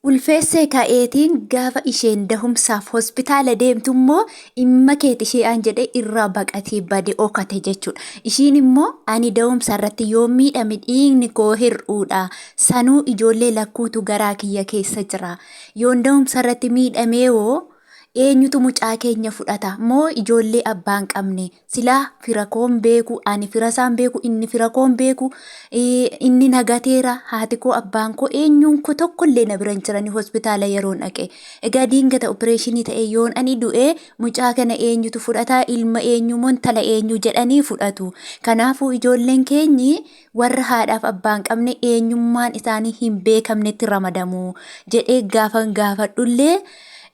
Ulfeessee ka'eetiin gaafa isheen dahumsaaf hospitaala deemtu immoo dhimma keeti ishee aan jedhee irraa baqatee bade ookate jechuudha. Ishiin immoo ani dahumsa irratti yoo miidhame dhiigni koo hir'uudha. Sanuu ijoollee lakkuutu garaa kiyya keessa jira. Yoon dahumsa irratti miidhamee hoo eenyutu mucaa keenya fudhata moo ijoollee abbaan qabne silaa fira koon beeku ani fira isaan beeku inni fira koon beeku inni nagateera haati koo abbaan koo eenyuun koo tokkollee na biran jirani hospitaala yeroon dhaqe egaa diingata opereeshinii ta'e yoon ani du'ee mucaa kana eenyutu fudhata ilma eenyumoon tala eenyu jedhanii fudhatu kanaafuu ijoolleen keenyi warra haadhaaf abbaan qabne eenyummaan isaanii hin beekamnetti ramadamu jedhee gaafadhullee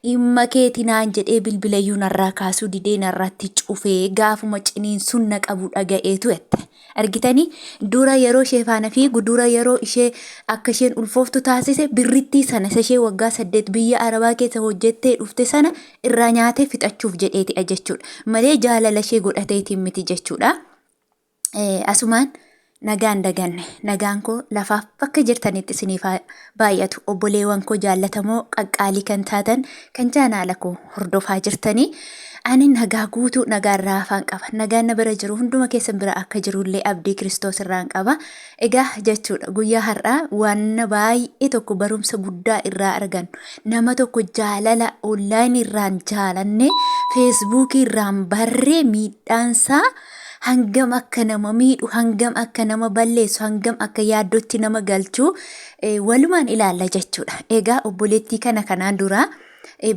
dhimma keetii naan jedhee bilbilayyuu narraa kaasuu didee narratti cufee gaafuma ciniinsuun na qabu dhaga'eetu jette. Argitanii dura yeroo ishee faana fiigu dura yeroo ishee akka isheen ulfooftu taasise birrittii sana ishee waggaa 8 biyya Arabaa keessa hojjettee dhufte sana irraa nyaatee fixachuuf jedheetidha jechuudha. Malee jaalala ishee godhateetiin miti jechuudha. Asumaan nagaan daganne nagaan koo lafaaf bakka jirtanitti isiniif baay'atu obboleewwan koo jaallatamoo qaqqaalii kan taatan kan jaalaala koo hordofaa jirtanii ani nagaa guutuu nagaarraa afaan qaba nagaan na bira jiru hunduma keessan bira akka jirullee abdii Kiristoos irraan qaba egaa jechuudha guyyaa har'aa waan baay'ee tokko barumsa guddaa irraa argannu nama tokko jaalala online irraan jaalanne feesbuukii irraan barree miidhaansaa hangam akka nama miidhu hangam akka nama balleessu hangam akka yaaddotti nama galchuu walumaan ilaalla jechuudha. Egaa obboleettii kana kanaan dura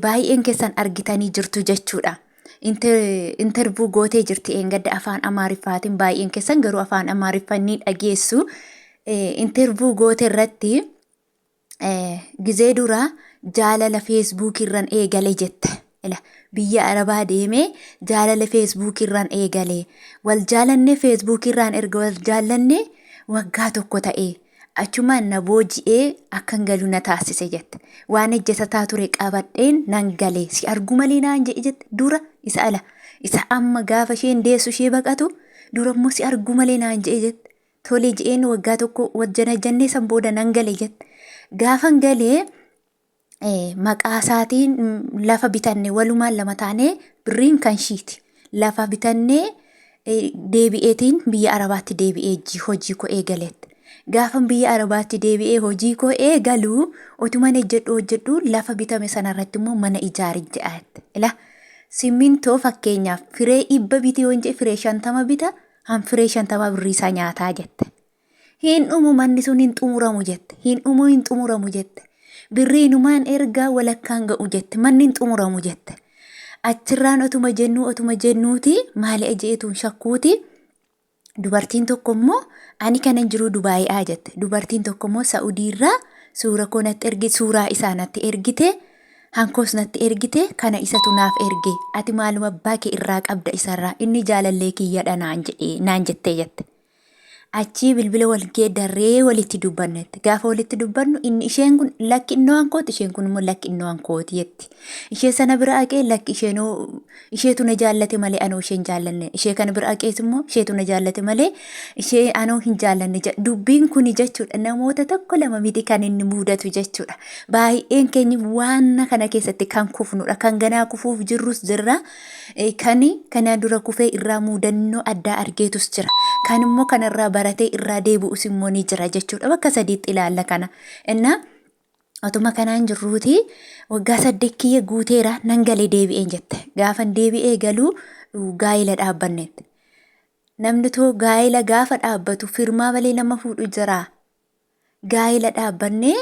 baay'een keessan argitanii jirtu jechuudha. Intervuu gootee jirti eengadda afaan Amaariffaatiin baay'een keessan garuu afaan Amaariffanii dhageessu. Intervuu gootee irratti gizee dura jaalala feesbuukii irraan eegale jette. Biyya Arabaa deemee jaalala feesbuukii irraan eegale wal jaalanne feesbuukii irraan erga wal jaalanne waggaa tokko ta'e achumaan na booji'ee akkan galu na taasise jette waan ejjetataa ture qabadheen nan galee si argu malee naan jedhe jette dura isa ala isa amma gaafa isheen deessu ishee baqatu dura immoo si argu malee naan jedhe jette tolee je'een waggaa tokko wajjana jannee san booda nan galee jette gaafan galee maqaa isaatiin lafa bitanne walumaan lama taanee birriin kan shiiti lafa bitannee deebi'eetiin biyya Arabaatti deebi'ee hojii koo eegaletti gaafan biyya Arabaatti deebi'ee hojii koo eegalu otuma hojjedhu lafa bitame sanarratti immoo mana ijaari jedhaatti ila simmintoo fakkeenyaaf firee 100 biti yoo jedhe firee 50 bita han firee 50 birrii isaa nyaataa jette hin dhumu manni sun hin xumuramu jette hin xumuramu jette birriinumaan ergaa walakkaan ga'u jette manni hin xumuramu jette achirraan otuma jennuuti maali ajeetuun shakkuuti dubartiin tokko immoo ani kanan jiru Dubaayi'aa jette dubartiin tokko immoo Saa'udiirraa suuraa isaa natti ergite hankoos natti ergite kana isatu naaf erge ati maaluma abbaa kee irraa qabda isarraa inni jaalallee kiyyadha naan jettee jette. Achii bilbila wal geeddarree walitti dubbannetti gaafa walitti dubbannu inni isheen kun lakki innoo kooti isheen kun immoo lakki innoo kooti jetti ishee sana bira aqee lakki isheetu na jaallate malee anoo isheen jaallanne ishee kana bira aqees immoo isheetu na jaallate malee ishee anoo hin jaallanne dubbiin kun jechuudha namoota tokko lama miti kan inni mudatu jechuudha baay'een keenya waan kana keessatti kan kufnudha kan ganaa kufuuf jirrus jirra kana dura kufee irraa mudannoo addaa argeetus jira kan immoo kanarraa baratee irraa deebi'us immoo ni jira jechuudha bakka sadiitti ilaalla kana innaa otuma kanaan jirruuti waggaa 8 kiyya guuteera nan galee deebi'een jette gaafan deebi'ee galuu gaa'ila dhaabbannetti namni too gaa'ila gaafa dhaabbatu firmaa malee nama fuudhu jira gaa'ila dhaabbannee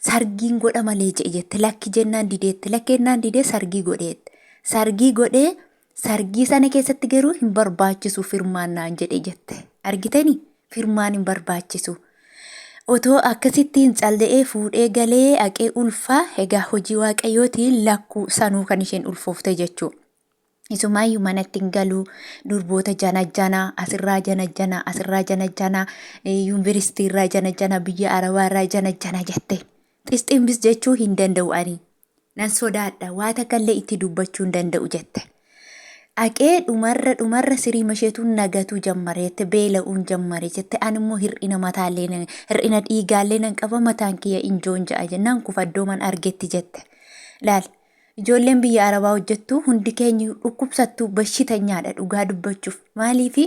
sargiin godha malee jette lakki jennaan dideetti lakkennaan didee sargii godhee sargii sana keessatti garuu hin barbaachisu firmaan naan jedhe jette argitanii firmaan hin barbaachisu otoo akkasittiin calda'ee fuudhee galee aqee ulfaa egaa hojii waaqayyootiin lakkuu sanuu kan isheen ulfoofte jechuudha. Isumaayyuu manatti hin galuu durboota janajjanaa asirraa janajjanaa yuunivarsiitiirraa janajjanaa biyya Arabaarraa janajjanaa jette xisximbis jechuu hin danda'u ani nan sodaadha waa takkallee itti dubbachuu hin danda'u jette. Aqee dhumarra sirii masheetuun nagatuu jammareette beela'uun jammare jette animmoo hir'ina mataallee hir'ina dhiigaallee nan qaba mataan kiyya injoon ja'a jennaan kufaddoo man argetti jette. Laal ijoolleen biyya Arabaa hojjettu hundi keenya dhukkubsattuu bashitanyaadha dhugaa dubbachuuf maaliifi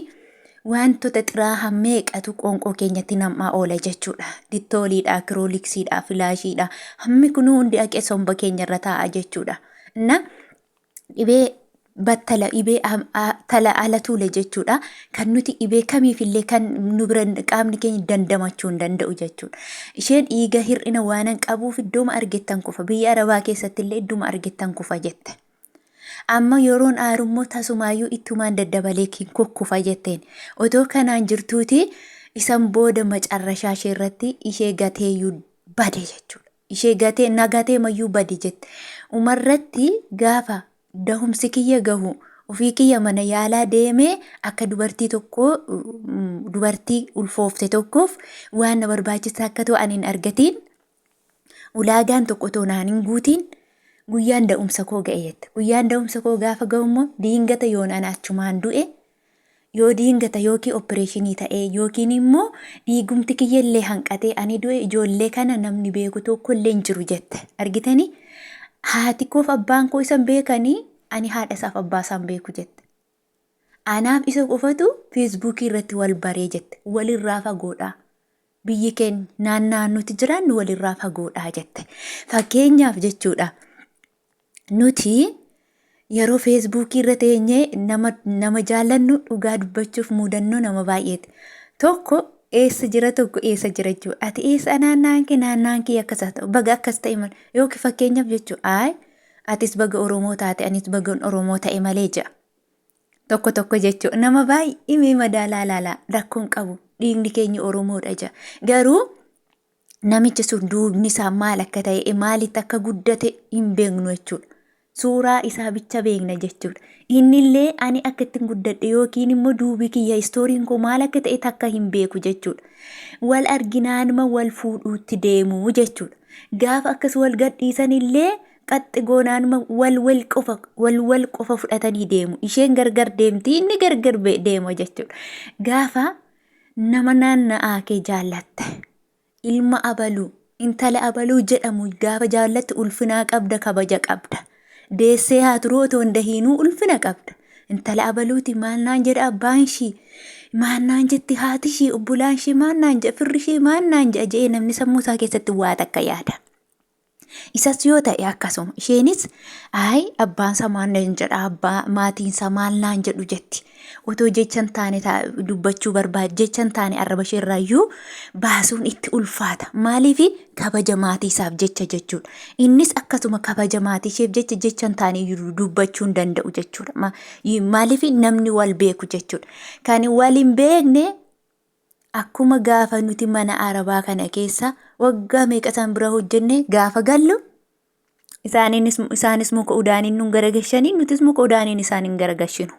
wantoota xiraaha meeqatu qoonqoo keenyatti namaa oola jechuudha. Dittooliidha, kirooliksiidha, filaashiidha hammi kun hundi aqee somba keenyarra taa'a jechuudha. Na dhibee battala dhibee tala ala tuule jechuudha. Kan nuti dhibee kamiifillee kan nu bira qaamni keenya dandamachuu hin danda'u jechuudha. Isheen dhiiga hir'ina waanan qabuuf iddooma argettan kufa biyya Arabaa keessattillee idduma argettan kufa jette. Amma yeroon aarummoo tasumaayyuu ittumaan daddabalee kukkufa jetteen. Otoo kanaan jirtuuti isan booda macarrashaa ishee irratti ishee gateeyyuu bade jechuudha. Ishee gatee nagatee mayyuu bade jette. Umarratti gaafa dahumsi kiyya gahu ofii kiyya mana yaalaa deemee akka dubartii ulfoofte tokkoof waan na barbaachisa akka ta'u ani hin argatiin ulaagaan tokko otoo naan hin guutiin guyyaan da'umsa koo ga'e jette. Guyyaan da'umsa koo gaafa ga'ummoo diingata yoon ana achumaan du'e yoo diingata yookiin opereeshinii ta'ee yookiin immoo dhiigumti kiyyallee hanqatee ani du'e ijoollee kana namni beeku tokkollee hin jiru jette. Argitanii? Haati koof abbaan koo isan beekanii ani haadha isaaf abbaa isaan beeku jette. Anaaf isa qofatu feesbuukii irratti wal baree jette. Walirraa fagoodha. Biyyi keenya naannaan nuti jiraannu walirraa fagoodha jette. Fakkeenyaaf jechuudha. Nuti yeroo feesbuukii irra teenyee nama jaallannu dhugaa dubbachuuf mudannoo nama baay'eeti. Tokko eessa jira tokko eessa jira jechuudha. Ati eessa naannaan kee akkas ta'u baga akkas ta'e malee yookiin fakkeenyaaf jechuudha. Atis baga Oromoo taate anis baga Oromoo ta'e malee jira. Tokko jechuudha. Nama baay'ee madaalaa laalaa rakkoon qabu dhiigni keenya Oromoodha jira. Garuu namichi sun duubni isaa maal akka ta'e maalitti akka guddate hin beeknu jechuudha. Suuraa isaa bicha beekna jechuudha. Innillee ani akka ittiin guddadhe yookiin immoo duubi kiyya istooriin koo maal akka ta'e takka hin beeku jechuudha. Wal arginaanuma wal fuudhuutti deemu jechuudha. Gaafa akkas wal gadhiisanillee qaxxi goonaanuma wal qofa fudhatanii deemu. Isheen gargar deemti inni gargar deema jechuudha. Gaafa nama naanna'aa kee jaallatte ilma abaluu intala abaluu jedhamu gaafa jaallatte ulfinaa qabda kabaja qabda. Deessee haa turuu otoo hin dahiinuu ulfina qabda. Intala abaluuti maal naan jedha abbaan ishii maal naan jetti haati ishii obbolaan ishii maal naan jedha firri ishii maal naan jedha jedhee namni sammuu isaa keessatti waa takka yaada. Isas yoo ta'e akkasuma isheenis abbaan isaa maal naan jedha abbaa maatiin isaa maal naan jedhu jetti. Otoo jechan taane dubbachuu barbaade jechan taane arraba isheerraayyuu baasuun itti ulfaata. Maaliifi kabaja maatii isaaf jecha jechuudha. Innis akkasuma kabaja maatii isheef jecha jechan taane dubbachuu hin danda'u jechuudha. Maaliifi namni wal beeku jechuudha. Kan wal hin beekne akkuma gaafa nuti mana Arabaa kana keessa waggaa meeqa isaan bira hojjenne gaafa gallu isaanis muka udaaniin nun garagashanii nutis muka udaaniin isaanin garagashinu.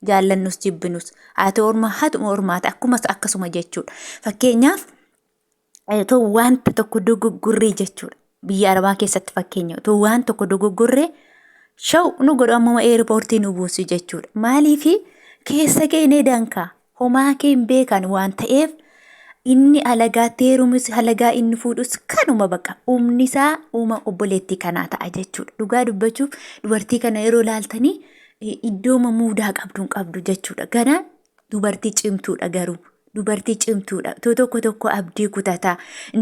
Jaallannus jibbinus haati ormaa haatuma ormaata akkasuma jechuudha. Fakkeenyaaf wanta tokko dogoggorree jechuudha. Biyya Arabaa keessatti fakkeenya waan tokko dogoggorree shaw nu godhu ammuma eerpoortii nu buusu jechuudha. Maaliifi keessa keenee dankaa homaa keen beekan waan ta'eef inni alagaatti heerumis alagaa inni fuudhus kanuma baqa umnisaa uma obboleettii kanaa ta'a jechuudha. Dhugaa dubbachuuf dubartii kana yeroo laaltanii iddooma muudaa qabdu jechuudha. Ganaan dubartii cimtuudha garuu. Dubartii cimtuudha. Tokko abdii kutataa.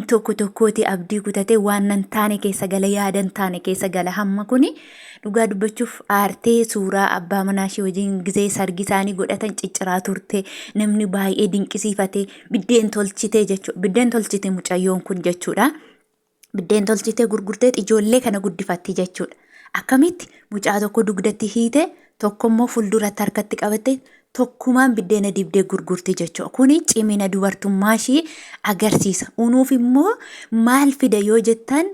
Tokkooti abdii kutatee waan nan taane keessa gala yaadan taane keessa gala hamma kuni dhugaa dubbachuuf aartee suuraa abbaa manaa ishee wajjin gizee sargi isaanii godhatan cicciraa turte namni baay'ee dinqisiifatee biddeen tolchitee jechuudha. Biddeen tolchite mucayyoon kun jechuudha. Biddeen tolchitee gurgurtee ijoollee kana guddifatti jechuudha. Akkamitti mucaa tokko dugdatti hiite tokkommoo fuulduratti harkatti qabatte tokkumaan biddeena dibdee gurgurti jechuudha. Kuni cimina dubartummaa ishee agarsiisa. Unuuf immoo maal fida yoo jettan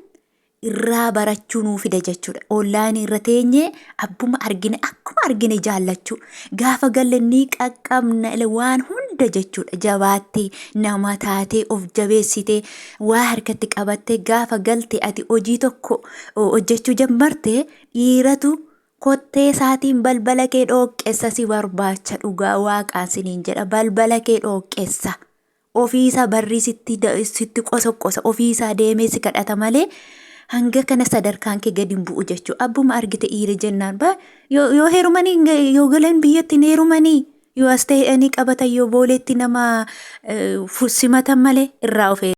irraa barachuu nuu fida jechuudha. Online irra teenyee akkuma argine jaallachuu. Gaafa galanii qaqqabna waan hunda jechuudha. Jabaattee nama taatee of jabeessitee waa harkatti qabattee gaafa galte ati hojii tokko hojjechuu jalqabde dhiiratu kottee isaatiin balbala kee dhooqqessa si barbaacha dhugaa waaqaan siniin jedha balbala kee dhooqqessa. Ofiisaa barrii sitti qosoqqosa ofiisaa deemee si kadhata malee hanga kana sadarkaan kee gadi hin bu'u jechuudha. Abbuma argite dhiira jennaan yoo heerumanii yoo galan biyyatti hin heerumanii yoo as ta'anii qabatan yoo booleetti nama simatan malee irraa of